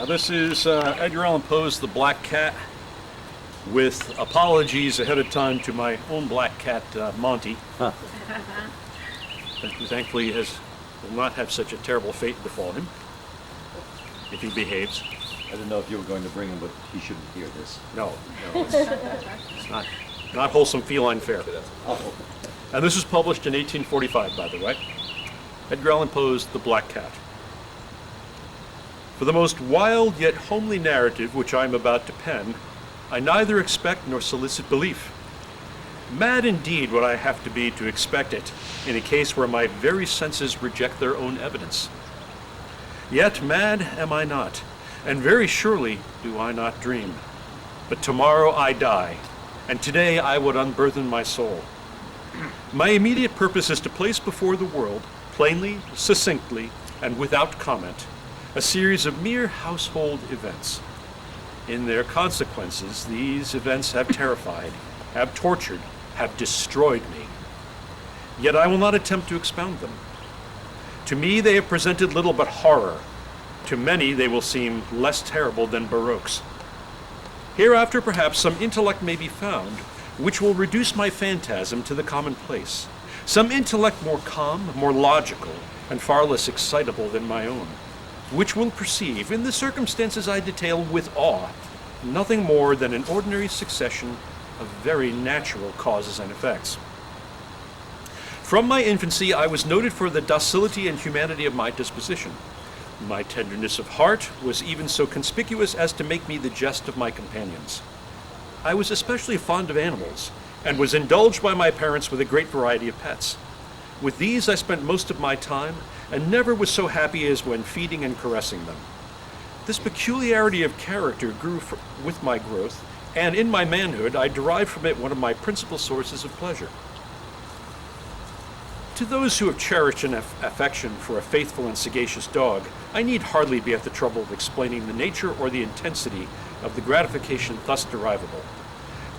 This is Edgar Allan Poe's The Black Cat, with apologies ahead of time to my own black cat, Monty, who thankfully will not have such a terrible fate befall him, if he behaves. I didn't know if you were going to bring him, but he shouldn't hear this. No, it's not wholesome feline fare. Oh. And this was published in 1845, by the way. Edgar Allan Poe's The Black Cat. For the most wild yet homely narrative which I am about to pen, I neither expect nor solicit belief. Mad indeed would I have to be to expect it, in a case where my very senses reject their own evidence. Yet mad am I not, and very surely do I not dream. But tomorrow I die, and today I would unburthen my soul. My immediate purpose is to place before the world, plainly, succinctly, and without comment, a series of mere household events. In their consequences, these events have terrified, have tortured, have destroyed me. Yet I will not attempt to expound them. To me, they have presented little but horror. To many, they will seem less terrible than Baroque's. Hereafter, perhaps, some intellect may be found which will reduce my phantasm to the commonplace. Some intellect more calm, more logical, and far less excitable than my own, which will perceive, in the circumstances I detail with awe, nothing more than an ordinary succession of very natural causes and effects. From my infancy, I was noted for the docility and humanity of my disposition. My tenderness of heart was even so conspicuous as to make me the jest of my companions. I was especially fond of animals, and was indulged by my parents with a great variety of pets. With these I spent most of my time, and never was so happy as when feeding and caressing them. This peculiarity of character grew with my growth, and in my manhood I derived from it one of my principal sources of pleasure. To those who have cherished an affection for a faithful and sagacious dog, I need hardly be at the trouble of explaining the nature or the intensity of the gratification thus derivable.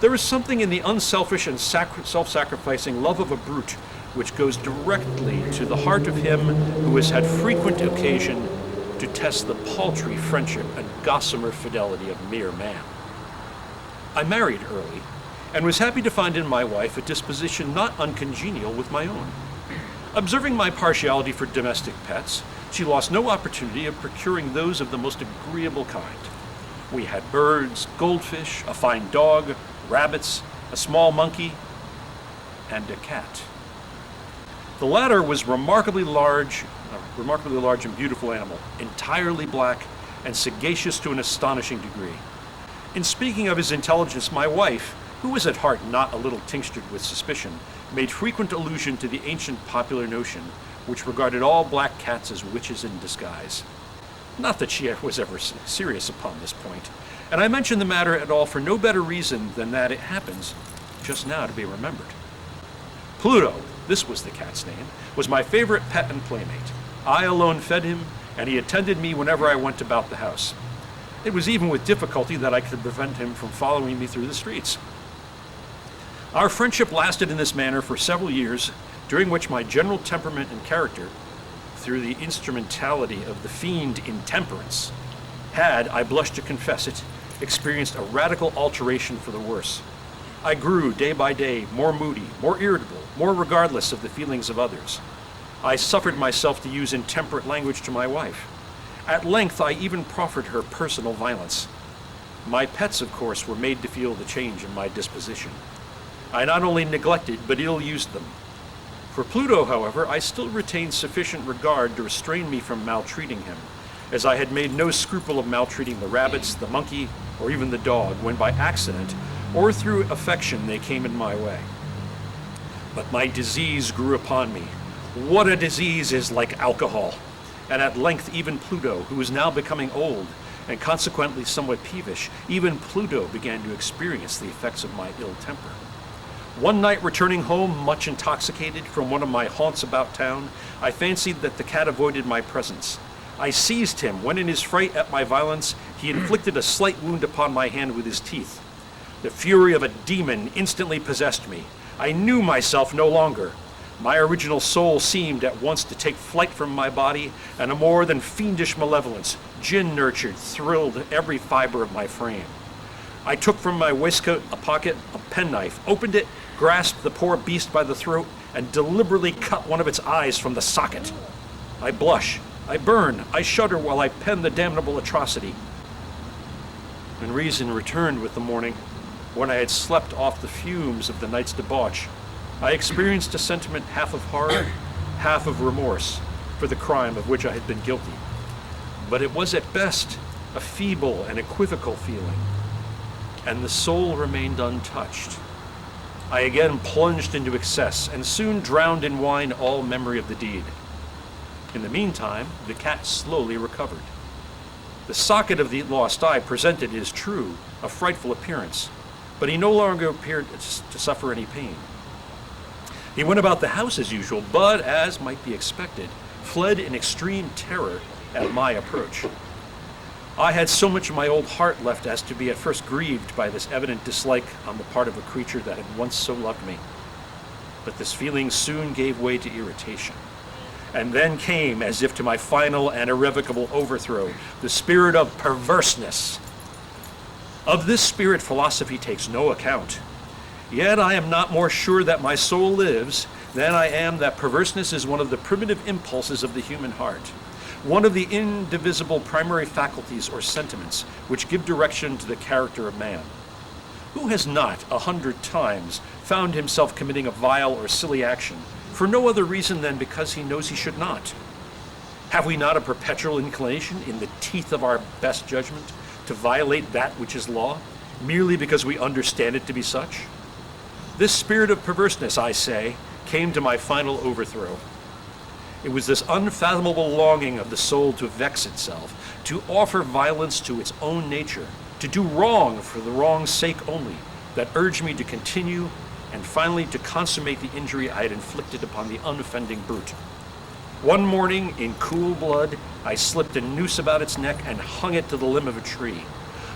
There is something in the unselfish and self-sacrificing love of a brute which goes directly to the heart of him who has had frequent occasion to test the paltry friendship and gossamer fidelity of mere man. I married early, and was happy to find in my wife a disposition not uncongenial with my own. Observing my partiality for domestic pets, she lost no opportunity of procuring those of the most agreeable kind. We had birds, goldfish, a fine dog, rabbits, a small monkey, and a cat. The latter was remarkably large and beautiful animal, entirely black and sagacious to an astonishing degree. In speaking of his intelligence, my wife, who was at heart not a little tinctured with suspicion, made frequent allusion to the ancient popular notion which regarded all black cats as witches in disguise. Not that she was ever serious upon this point, and I mention the matter at all for no better reason than that it happens just now to be remembered. Pluto, this was the cat's name, was my favorite pet and playmate. I alone fed him, and he attended me whenever I went about the house. It was even with difficulty that I could prevent him from following me through the streets. Our friendship lasted in this manner for several years, during which my general temperament and character, through the instrumentality of the fiend intemperance, had, I blush to confess it, experienced a radical alteration for the worse. I grew, day by day, more moody, more irritable, more regardless of the feelings of others. I suffered myself to use intemperate language to my wife. At length, I even proffered her personal violence. My pets, of course, were made to feel the change in my disposition. I not only neglected, but ill-used them. For Pluto, however, I still retained sufficient regard to restrain me from maltreating him, as I had made no scruple of maltreating the rabbits, the monkey, or even the dog, when by accident or through affection they came in my way. But my disease grew upon me. What a disease is like alcohol! And at length even Pluto, who was now becoming old, and consequently somewhat peevish, even Pluto began to experience the effects of my ill temper. One night, returning home much intoxicated from one of my haunts about town, I fancied that the cat avoided my presence. I seized him, when in his fright at my violence, he inflicted a slight wound upon my hand with his teeth. The fury of a demon instantly possessed me. I knew myself no longer. My original soul seemed at once to take flight from my body, and a more than fiendish malevolence, gin-nurtured, thrilled every fiber of my frame. I took from my waistcoat a pocket, a penknife, opened it, grasped the poor beast by the throat, and deliberately cut one of its eyes from the socket. I blush, I burn, I shudder while I pen the damnable atrocity. And reason returned with the morning. When I had slept off the fumes of the night's debauch, I experienced a sentiment half of horror, half of remorse for the crime of which I had been guilty. But it was at best a feeble and equivocal feeling, and the soul remained untouched. I again plunged into excess and soon drowned in wine all memory of the deed. In the meantime, the cat slowly recovered. The socket of the lost eye presented, it is true, a frightful appearance, but he no longer appeared to suffer any pain. He went about the house as usual, but, as might be expected, fled in extreme terror at my approach. I had so much of my old heart left as to be at first grieved by this evident dislike on the part of a creature that had once so loved me. But this feeling soon gave way to irritation. And then came, as if to my final and irrevocable overthrow, the spirit of perverseness. Of this spirit philosophy takes no account. Yet I am not more sure that my soul lives than I am that perverseness is one of the primitive impulses of the human heart, one of the indivisible primary faculties or sentiments which give direction to the character of man. Who has not 100 times found himself committing a vile or silly action for no other reason than because he knows he should not? Have we not a perpetual inclination in the teeth of our best judgment to violate that which is law, merely because we understand it to be such? This spirit of perverseness, I say, came to my final overthrow. It was this unfathomable longing of the soul to vex itself, to offer violence to its own nature, to do wrong for the wrong's sake only, that urged me to continue and finally to consummate the injury I had inflicted upon the unoffending brute. One morning, in cool blood, I slipped a noose about its neck and hung it to the limb of a tree.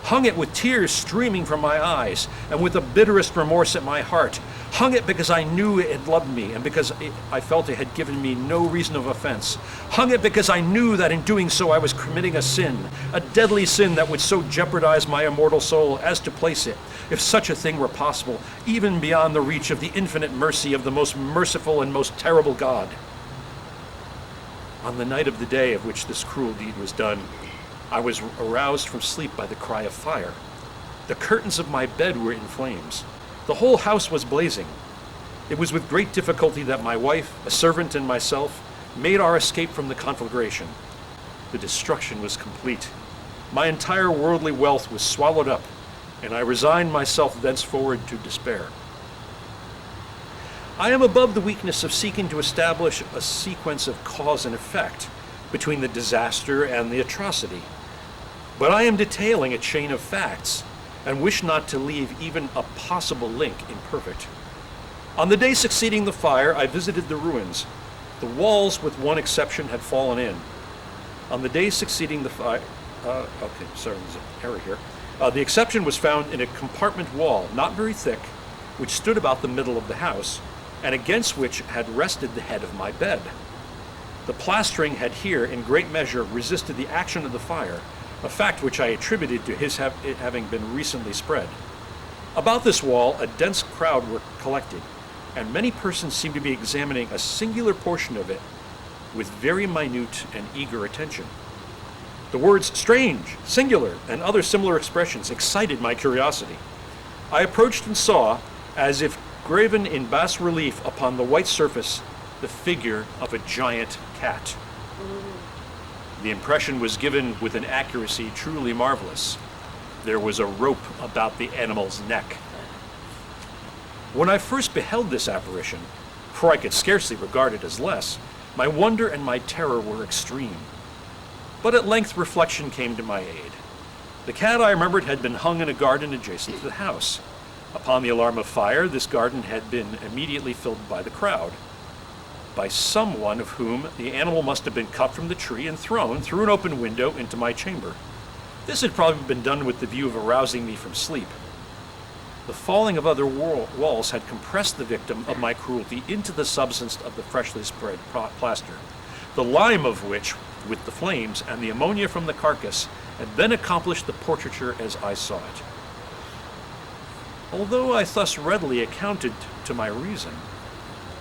Hung it with tears streaming from my eyes and with the bitterest remorse at my heart. Hung it because I knew it had loved me and because I felt it had given me no reason of offense. Hung it because I knew that in doing so I was committing a sin, a deadly sin that would so jeopardize my immortal soul as to place it, if such a thing were possible, even beyond the reach of the infinite mercy of the most merciful and most terrible God. On the night of the day of which this cruel deed was done, I was aroused from sleep by the cry of fire. The curtains of my bed were in flames. The whole house was blazing. It was with great difficulty that my wife, a servant, and myself made our escape from the conflagration. The destruction was complete. My entire worldly wealth was swallowed up, and I resigned myself thenceforward to despair. I am above the weakness of seeking to establish a sequence of cause and effect between the disaster and the atrocity. But I am detailing a chain of facts and wish not to leave even a possible link imperfect. On the day succeeding the fire, I visited the ruins. The walls, with one exception, had fallen in. On the day succeeding the fire, there's an error here. The exception was found in a compartment wall, not very thick, which stood about the middle of the house, and against which had rested the head of my bed. The plastering had here, in great measure, resisted the action of the fire, a fact which I attributed to it having been recently spread. About this wall, a dense crowd were collected, and many persons seemed to be examining a singular portion of it with very minute and eager attention. The words strange, singular, and other similar expressions excited my curiosity. I approached and saw, as if graven in bas relief upon the white surface, the figure of a giant cat. The impression was given with an accuracy truly marvelous. There was a rope about the animal's neck. When I first beheld this apparition, for I could scarcely regard it as less, my wonder and my terror were extreme. But at length reflection came to my aid. The cat, I remembered, had been hung in a garden adjacent to the house. Upon the alarm of fire, this garden had been immediately filled by the crowd, by someone of whom the animal must have been cut from the tree and thrown through an open window into my chamber. This had probably been done with the view of arousing me from sleep. The falling of other walls had compressed the victim of my cruelty into the substance of the freshly spread plaster, the lime of which, with the flames and the ammonia from the carcass, had then accomplished the portraiture as I saw it. Although I thus readily accounted to my reason,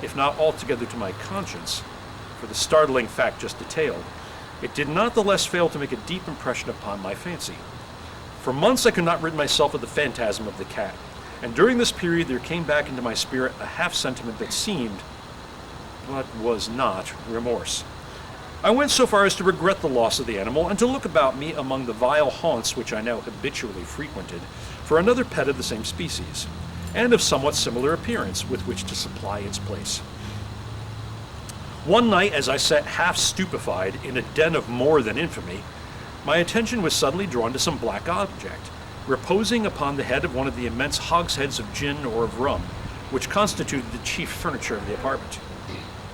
if not altogether to my conscience, for the startling fact just detailed, it did not the less fail to make a deep impression upon my fancy. For months I could not rid myself of the phantasm of the cat, and during this period there came back into my spirit a half-sentiment that seemed, but was not, remorse. I went so far as to regret the loss of the animal and to look about me among the vile haunts which I now habitually frequented for another pet of the same species, and of somewhat similar appearance with which to supply its place. One night, as I sat half stupefied in a den of more than infamy, my attention was suddenly drawn to some black object, reposing upon the head of one of the immense hogsheads of gin or of rum, which constituted the chief furniture of the apartment.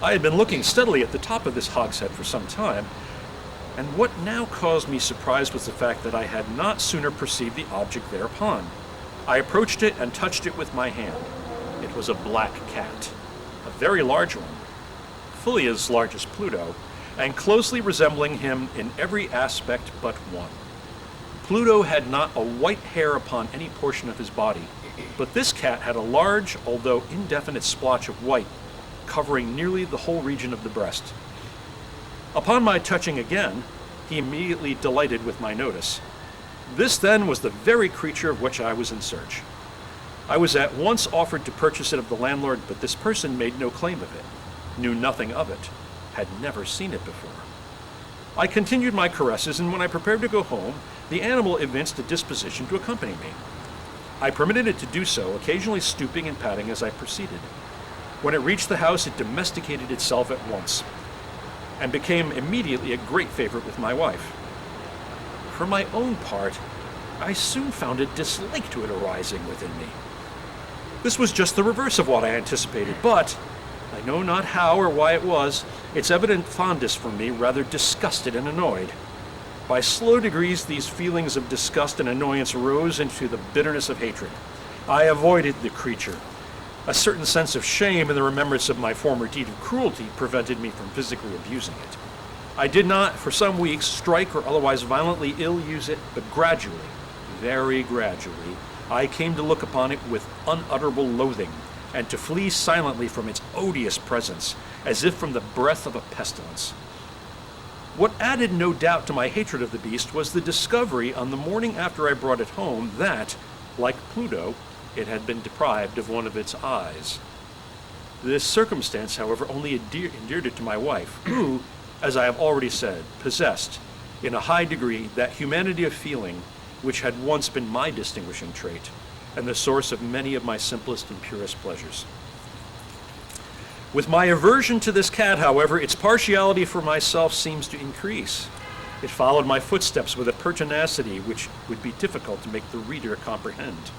I had been looking steadily at the top of this hogshead for some time, and what now caused me surprise was the fact that I had not sooner perceived the object thereupon. I approached it and touched it with my hand. It was a black cat, a very large one, fully as large as Pluto, and closely resembling him in every aspect but one. Pluto had not a white hair upon any portion of his body, but this cat had a large, although indefinite splotch of white, covering nearly the whole region of the breast. Upon my touching again, he immediately delighted with my notice. This then was the very creature of which I was in search. I was at once offered to purchase it of the landlord, but this person made no claim of it, knew nothing of it, had never seen it before. I continued my caresses, and when I prepared to go home, the animal evinced a disposition to accompany me. I permitted it to do so, occasionally stooping and patting as I proceeded. When it reached the house, it domesticated itself at once, and became immediately a great favorite with my wife. For my own part, I soon found a dislike to it arising within me. This was just the reverse of what I anticipated, but I know not how or why it was, its evident fondness for me rather disgusted and annoyed. By slow degrees, these feelings of disgust and annoyance rose into the bitterness of hatred. I avoided the creature. A certain sense of shame in the remembrance of my former deed of cruelty prevented me from physically abusing it. I did not, for some weeks, strike or otherwise violently ill-use it, but gradually, very gradually, I came to look upon it with unutterable loathing, and to flee silently from its odious presence, as if from the breath of a pestilence. What added no doubt to my hatred of the beast was the discovery on the morning after I brought it home that, like Pluto, it had been deprived of one of its eyes. This circumstance, however, only endeared it to my wife, who, as I have already said, possessed, in a high degree, that humanity of feeling which had once been my distinguishing trait, and the source of many of my simplest and purest pleasures. With my aversion to this cat, however, its partiality for myself seems to increase. It followed my footsteps with a pertinacity which would be difficult to make the reader comprehend.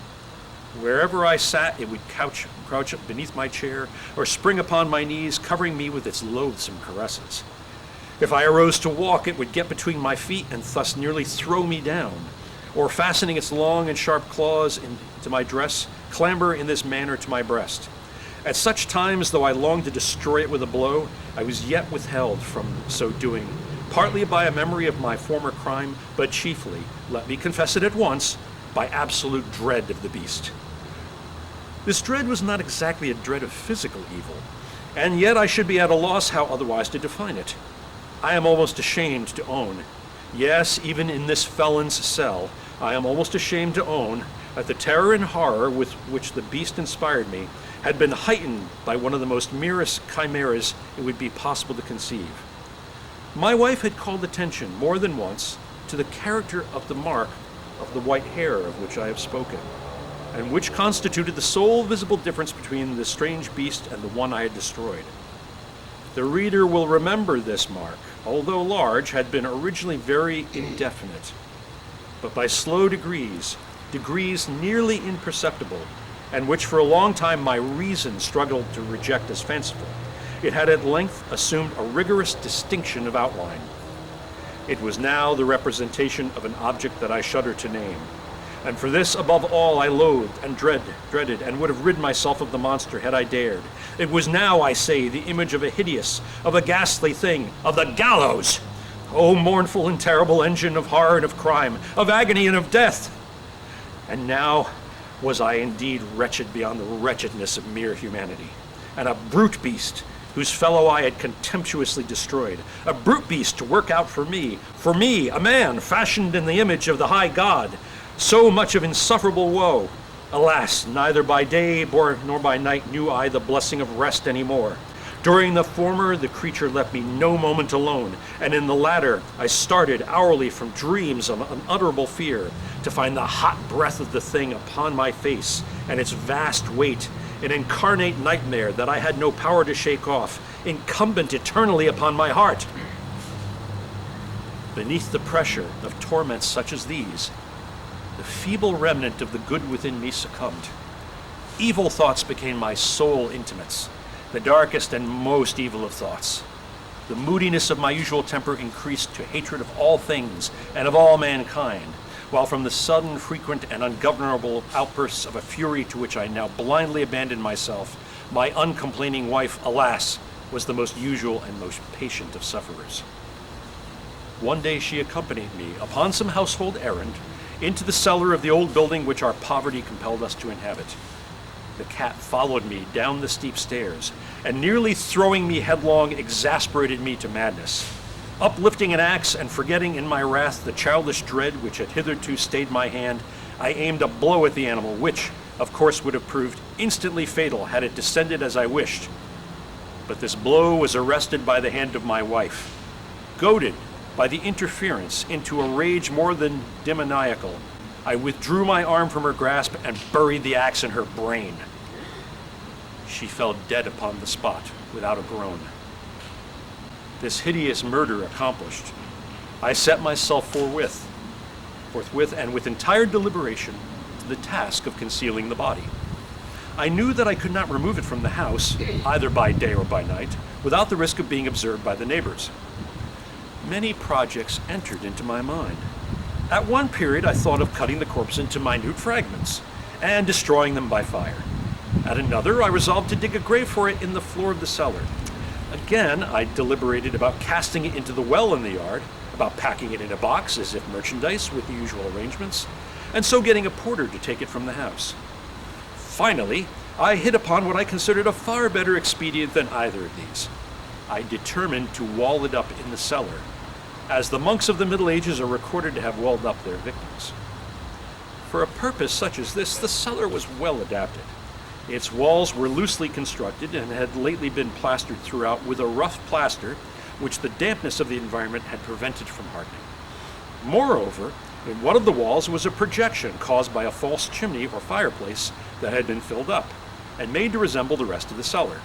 Wherever I sat, it would crouch beneath my chair or spring upon my knees, covering me with its loathsome caresses. If I arose to walk, it would get between my feet and thus nearly throw me down, or fastening its long and sharp claws into my dress, clamber in this manner to my breast. At such times, though I longed to destroy it with a blow, I was yet withheld from so doing, partly by a memory of my former crime, but chiefly, let me confess it at once, by absolute dread of the beast. This dread was not exactly a dread of physical evil, and yet I should be at a loss how otherwise to define it. I am almost ashamed to own, yes, even in this felon's cell, I am almost ashamed to own that the terror and horror with which the beast inspired me had been heightened by one of the most merest chimeras it would be possible to conceive. My wife had called attention more than once to the character of the mark of the white hair of which I have spoken, and which constituted the sole visible difference between the strange beast and the one I had destroyed. The reader will remember this mark, although large, had been originally very indefinite, but by slow degrees nearly imperceptible, and which for a long time my reason struggled to reject as fanciful, it had at length assumed a rigorous distinction of outline. It was now the representation of an object that I shudder to name, And for this, above all, I loathed and dreaded, and would have rid myself of the monster had I dared. It was now, I say, the image of a hideous, of a ghastly thing, of the gallows! O mournful and terrible engine of horror and of crime, of agony and of death! And now was I indeed wretched beyond the wretchedness of mere humanity, and a brute beast whose fellow I had contemptuously destroyed, a brute beast to work out for me, a man fashioned in the image of the high God, so much of insufferable woe. Alas, neither by day nor by night knew I the blessing of rest any more. During the former, the creature left me no moment alone, and in the latter, I started hourly from dreams of unutterable fear, to find the hot breath of the thing upon my face, and its vast weight, an incarnate nightmare that I had no power to shake off, incumbent eternally upon my heart. Beneath the pressure of torments such as these, the feeble remnant of the good within me succumbed. Evil thoughts became my sole intimates, the darkest and most evil of thoughts. The moodiness of my usual temper increased to hatred of all things and of all mankind, while from the sudden, frequent, and ungovernable outbursts of a fury to which I now blindly abandoned myself, my uncomplaining wife, alas, was the most usual and most patient of sufferers. One day she accompanied me upon some household errand into the cellar of the old building which our poverty compelled us to inhabit. The cat followed me down the steep stairs, and nearly throwing me headlong, exasperated me to madness. Uplifting an axe and forgetting in my wrath the childish dread which had hitherto stayed my hand, I aimed a blow at the animal, which, of course, would have proved instantly fatal had it descended as I wished. But this blow was arrested by the hand of my wife. Goaded by the interference into a rage more than demoniacal, I withdrew my arm from her grasp and buried the axe in her brain. She fell dead upon the spot without a groan. This hideous murder accomplished, I set myself forthwith and with entire deliberation to the task of concealing the body. I knew that I could not remove it from the house, either by day or by night, without the risk of being observed by the neighbors. Many projects entered into my mind. At one period, I thought of cutting the corpse into minute fragments and destroying them by fire. At another, I resolved to dig a grave for it in the floor of the cellar. Again, I deliberated about casting it into the well in the yard, about packing it in a box as if merchandise with the usual arrangements, and so getting a porter to take it from the house. Finally, I hit upon what I considered a far better expedient than either of these. I determined to wall it up in the cellar, as the monks of the Middle Ages are recorded to have walled up their victims. For a purpose such as this, the cellar was well adapted. Its walls were loosely constructed and had lately been plastered throughout with a rough plaster which the dampness of the environment had prevented from hardening. Moreover, in one of the walls was a projection caused by a false chimney or fireplace that had been filled up and made to resemble the rest of the cellar.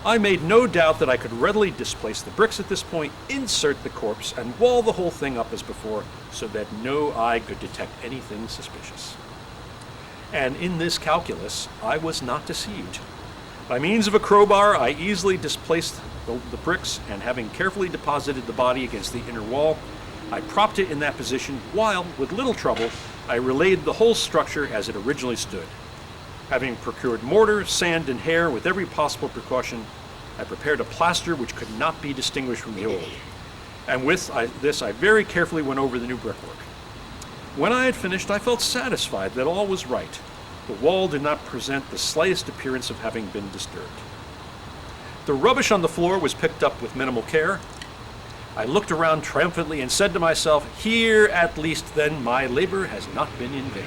I made no doubt that I could readily displace the bricks at this point, insert the corpse, and wall the whole thing up as before, so that no eye could detect anything suspicious. And in this calculus, I was not deceived. By means of a crowbar, I easily displaced the bricks, and having carefully deposited the body against the inner wall, I propped it in that position while, with little trouble, I relayed the whole structure as it originally stood. Having procured mortar, sand, and hair with every possible precaution, I prepared a plaster which could not be distinguished from the old. And with this, I very carefully went over the new brickwork. When I had finished, I felt satisfied that all was right. The wall did not present the slightest appearance of having been disturbed. The rubbish on the floor was picked up with minimal care. I looked around triumphantly and said to myself, here at least then my labor has not been in vain.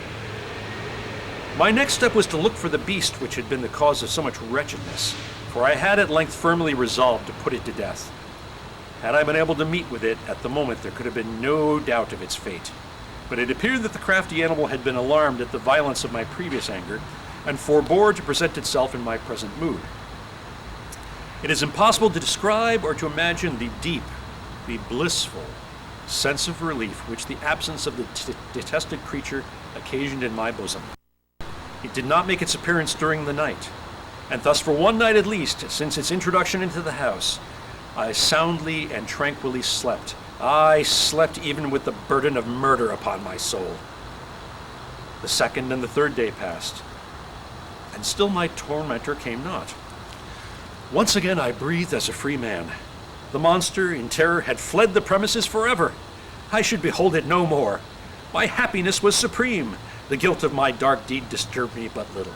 My next step was to look for the beast which had been the cause of so much wretchedness, for I had at length firmly resolved to put it to death. Had I been able to meet with it at the moment, there could have been no doubt of its fate. But it appeared that the crafty animal had been alarmed at the violence of my previous anger, and forbore to present itself in my present mood. It is impossible to describe or to imagine the deep, the blissful sense of relief which the absence of the detested creature occasioned in my bosom. It did not make its appearance during the night, and thus for one night at least, since its introduction into the house, I soundly and tranquilly slept. I slept even with the burden of murder upon my soul. The second and the third day passed, and still my tormentor came not. Once again I breathed as a free man. The monster, in terror, had fled the premises forever. I should behold it no more. My happiness was supreme. The guilt of my dark deed disturbed me but little.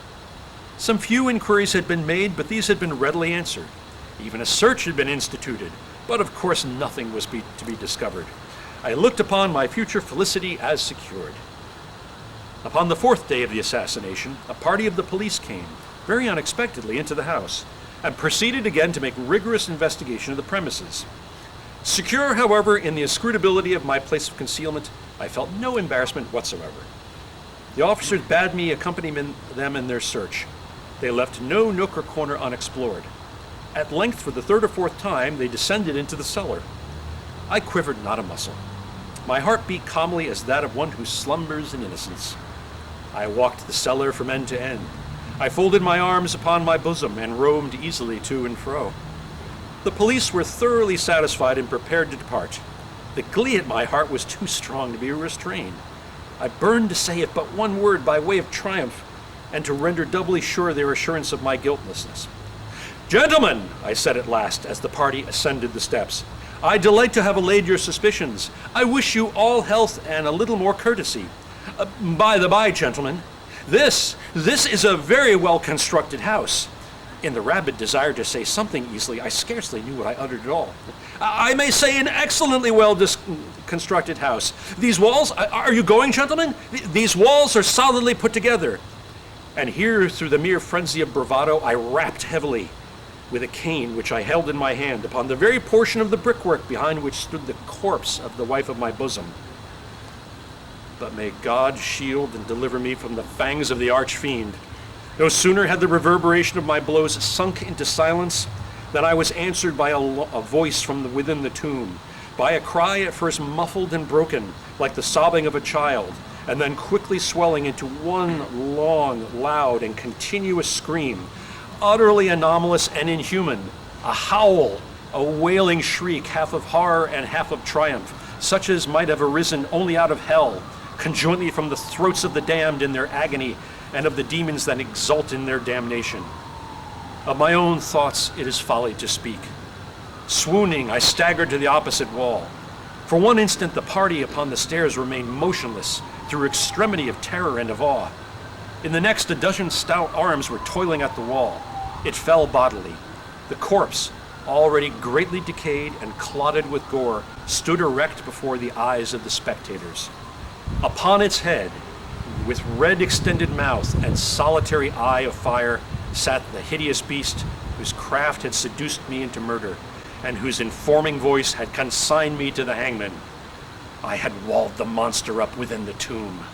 Some few inquiries had been made, but these had been readily answered. Even a search had been instituted, but of course nothing was to be discovered. I looked upon my future felicity as secured. Upon the fourth day of the assassination, a party of the police came, very unexpectedly, into the house, and proceeded again to make rigorous investigation of the premises. Secure, however, in the inscrutability of my place of concealment, I felt no embarrassment whatsoever. The officers bade me accompany them in their search. They left no nook or corner unexplored. At length, for the third or fourth time, they descended into the cellar. I quivered not a muscle. My heart beat calmly as that of one who slumbers in innocence. I walked the cellar from end to end. I folded my arms upon my bosom and roamed easily to and fro. The police were thoroughly satisfied and prepared to depart. The glee at my heart was too strong to be restrained. I burned to say it but one word by way of triumph, and to render doubly sure their assurance of my guiltlessness. "Gentlemen," I said at last, as the party ascended the steps, "I delight to have allayed your suspicions. I wish you all health and a little more courtesy. By the by, gentlemen, this is a very well-constructed house." In the rabid desire to say something easily, I scarcely knew what I uttered at all. "I may say an excellently well-constructed house. These walls, are you going, gentlemen? These walls are solidly put together." And here, through the mere frenzy of bravado, I rapped heavily with a cane which I held in my hand upon the very portion of the brickwork behind which stood the corpse of the wife of my bosom. But may God shield and deliver me from the fangs of the arch-fiend. No sooner had the reverberation of my blows sunk into silence than I was answered by a voice from within the tomb, by a cry at first muffled and broken, like the sobbing of a child, and then quickly swelling into one long, loud, and continuous scream, utterly anomalous and inhuman, a howl, a wailing shriek, half of horror and half of triumph, such as might have arisen only out of hell, conjointly from the throats of the damned in their agony, and of the demons that exult in their damnation. Of my own thoughts it is folly to speak. Swooning, I staggered to the opposite wall. For one instant the party upon the stairs remained motionless, through extremity of terror and of awe. In the next, a dozen stout arms were toiling at the wall. It fell bodily. The corpse, already greatly decayed and clotted with gore, stood erect before the eyes of the spectators. Upon its head, with red extended mouth and solitary eye of fire, sat the hideous beast whose craft had seduced me into murder, and whose informing voice had consigned me to the hangman. I had walled the monster up within the tomb.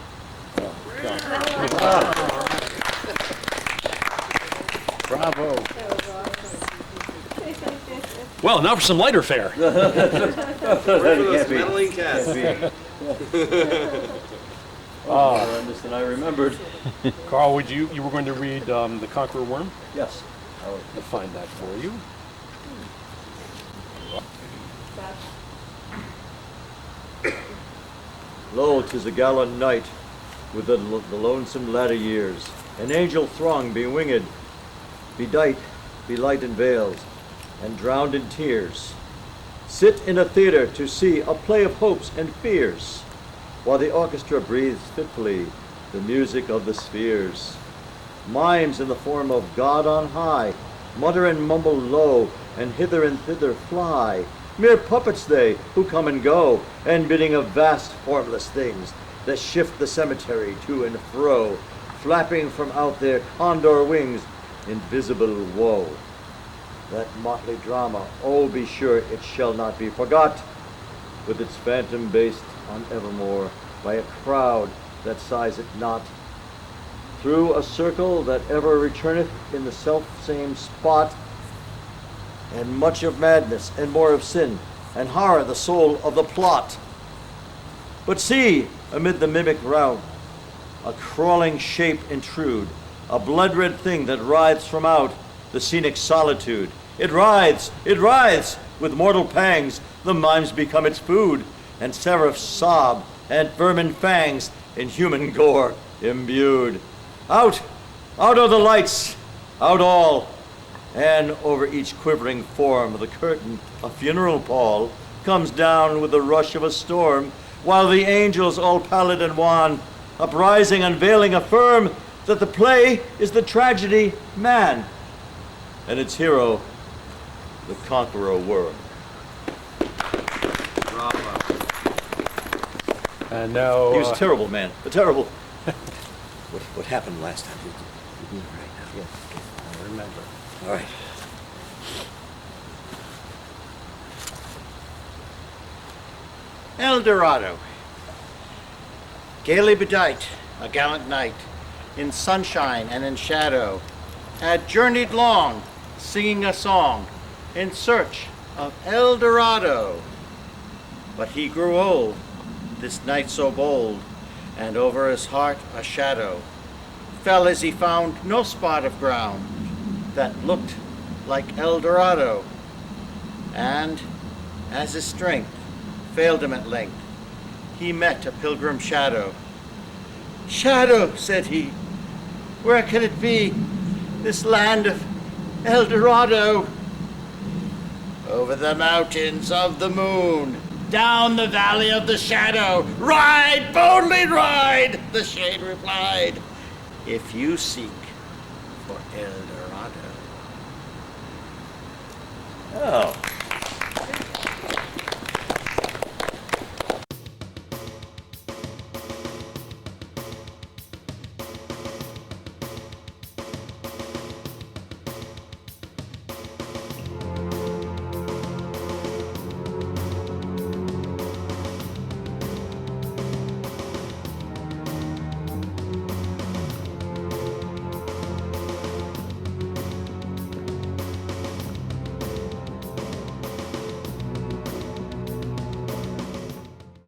Bravo. Well, now for some lighter fare. Smelling cat. Horrendous than I remembered. Carl, you were going to read The Conqueror Worm? Yes. I'll find that for you. Lo, 'tis a gallant knight with the lonesome latter years, an angel throng bewinged, bedight, belight in veils, and drowned in tears. Sit in a theater to see a play of hopes and fears, while the orchestra breathes fitfully the music of the spheres. Mimes in the form of God on high mutter and mumble low, and hither and thither fly. Mere puppets they, who come and go, and bidding of vast formless things that shift the cemetery to and fro, flapping from out their condor wings invisible woe. That motley drama, oh, be sure it shall not be forgot, with its phantom based on evermore by a crowd that sighs it not, through a circle that ever returneth in the self-same spot, and much of madness and more of sin and horror the soul of the plot. But see, amid the mimic rout, a crawling shape intrude, a blood-red thing that writhes from out the scenic solitude. It writhes, with mortal pangs, the mimes become its food, and seraphs sob, and vermin fangs in human gore imbued. Out! Out of the lights! Out all! And over each quivering form the curtain, a funeral pall, comes down with the rush of a storm, while the angels, all pallid and wan, uprising, unveiling, affirm that the play is the tragedy man, and its hero, the conqueror worm. Bravo. And now... He was a terrible man, a terrible... what happened last time? You right now. I remember. All right. El Dorado. Gaily bedight, a gallant knight, in sunshine and in shadow, had journeyed long, singing a song, in search of El Dorado. But he grew old, this knight so bold, and over his heart a shadow fell as he found no spot of ground that looked like El Dorado. And as his strength failed him at length, he met a pilgrim shadow. Shadow, said he, where can it be, this land of El Dorado? Over the mountains of the moon, down the valley of the shadow. Ride, boldly ride, the shade replied, if you seek for El Dorado. Oh.